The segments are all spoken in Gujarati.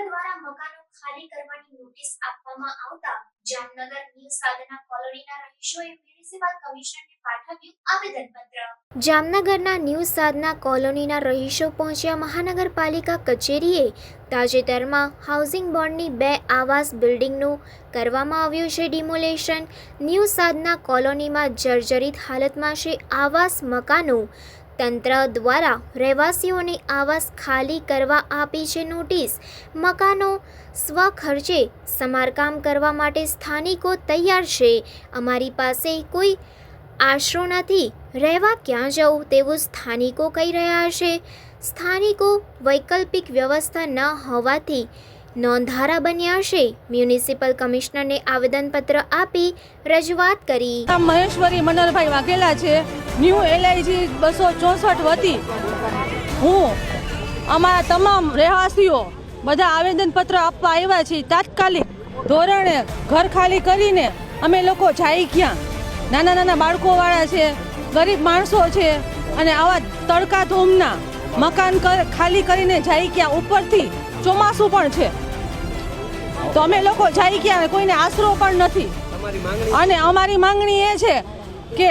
દ્વારા મકાનો ખાલી કરવાની નોટિસ આપવામાં આવતા જામનગર ન્યૂ સાધના કોલોનીના રહીશોએ મ્યુનિસિપલ કમિશનરને પાઠવ્યું આવેદનપત્ર। જામનગરના ન્યૂ સાધના કોલોનીના રહીશો પહોંચ્યા મહાનગરપાલિકા કચેરીએ। તાજેતરમાં હાઉસિંગ બોર્ડની 2 આવાસ બિલ્ડિંગનું કરવામાં આવ્યું છે ડિમોલેશન। ન્યૂ સાધના કોલોનીમાં જર્જરિત હાલતમાં છે આવાસ મકાનો। તંત્ર દ્વારા રહેવાસીઓને આવાસ ખાલી કરવા આપી છે નોટિસ। મકાનો સ્વખર્ચે સમારકામ કરવા માટે સ્થાનિકો તૈયાર છે। અમારી પાસે કોઈ આશરો નથી, રહેવા ક્યાં જવું તેવું સ્થાનિકો કહી રહ્યા છે। સ્થાનિકો વૈકલ્પિક વ્યવસ્થા ન હોવાથી નોંધારા બન્યા છે। મ્યુનિસિપલ કમિશનરને આવેદનપત્ર આપી રજૂઆત કરી। મહેશ્વરી મનોહરભાઈ વાઘેલા છે, ન્યૂ LIG 264 વતી હું અમારા તમામ રહેવાસીઓ બધા આવેદનપત્ર આપવા આવ્યા છીએ। તાત્કાલિક ધોરણે ઘર ખાલી કરીને અમે લોકો જાય ક્યાં? નાના નાના બાળકોવાળા છે, ગરીબ માણસો છે અને આવા તડકા ધૂમના મકાન ખાલી કરીને જાય ક્યાં? ઉપરથી ચોમાસું પણ છે તો અમે લોકો જાય ક્યાં? કોઈને આશરો પણ નથી। અને અમારી માંગણી એ છે કે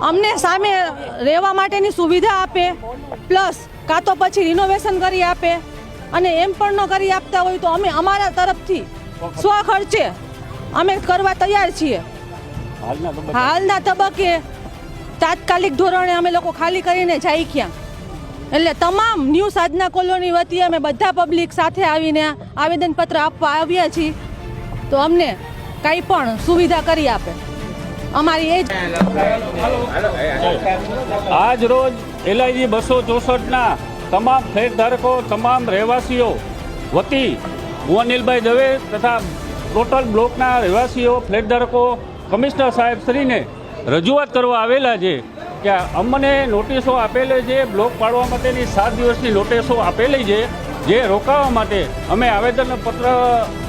અમને સામે રહેવા માટેની સુવિધા આપે, પ્લસ કાં તો પછી રિનોવેશન કરી આપે, અને એમ પણ ન કરી આપતા હોય તો અમે અમારા તરફથી સ્વખર્ચે અમે કરવા તૈયાર છીએ। હાલના તબક્કે તાત્કાલિક ધોરણે અમે લોકો ખાલી કરીને જાય ક્યાં? એટલે તમામ ન્યૂ સાધના કોલોની વતી અમે બધા પબ્લિક સાથે આવીને આવેદનપત્ર આપવા આવ્યા છીએ તો અમને કંઈ પણ સુવિધા કરી આપે। અમારી એ જ આજ રોજ LIG 264ના તમામ ફ્લેટ ધારકો, તમામ રહેવાસીઓ વતી હું અનિલભાઈ દવે તથા ટોટલ બ્લોકના રહેવાસીઓ ફ્લેટ ધારકો કમિશનર સાહેબ શ્રીને રજૂઆત કરવા આવેલા છે કે અમને નોટિસો આપેલી છે, બ્લોક પાડવા માટેની 7 દિવસની નોટિસો આપેલી છે, જે રોકાવા માટે અમે આવેદનપત્ર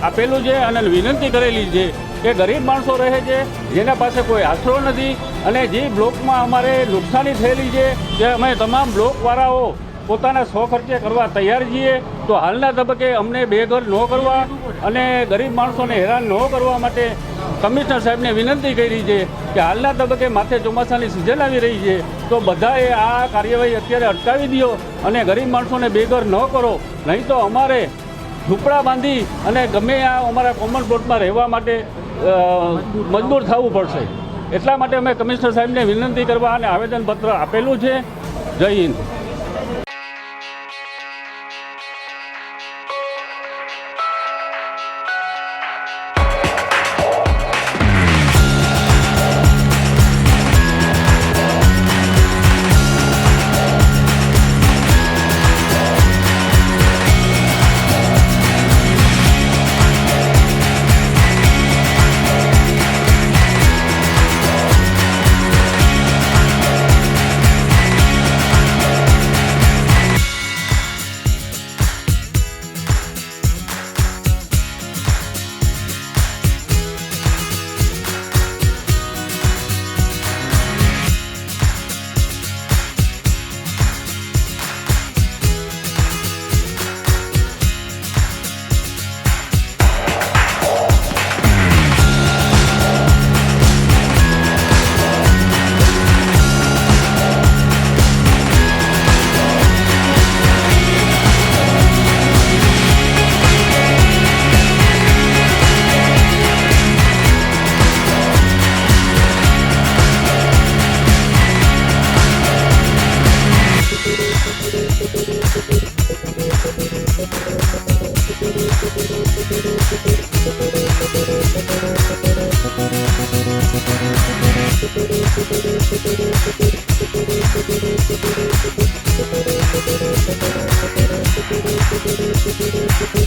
આપેલું છે અને વિનંતી કરેલી છે કે ગરીબ માણસો રહે છે જેના પાસે કોઈ આશરો નથી અને જે બ્લોકમાં અમારે નુકસાની થયેલી છે તે અમે તમામ બ્લોકવાળાઓ પોતાના સ્વખર્ચે કરવા તૈયાર છીએ। તો હાલના તબક્કે અમને બેઘર ન કરવા અને ગરીબ માણસોને હેરાન ન કરવા માટે કમિશનર સાહેબને વિનંતી કરી છે કે હાલના તબક્કે માથે ચોમાસાની સિઝન આવી રહી છે તો બધાએ આ કાર્યવાહી અત્યારે અટકાવી દો અને ગરીબ માણસોને બેઘર ન કરો, નહીં તો અમારે ઝૂંપડા બાંધી અને ગમે આ અમારા કોમન પ્લોટમાં રહેવા માટે મજબૂર થવું પડશે। એટલા માટે અમે કમિશનર સાહેબને વિનંતી કરવા અને આવેદનપત્ર આપેલું છે। જય હિન્દ। Thank you.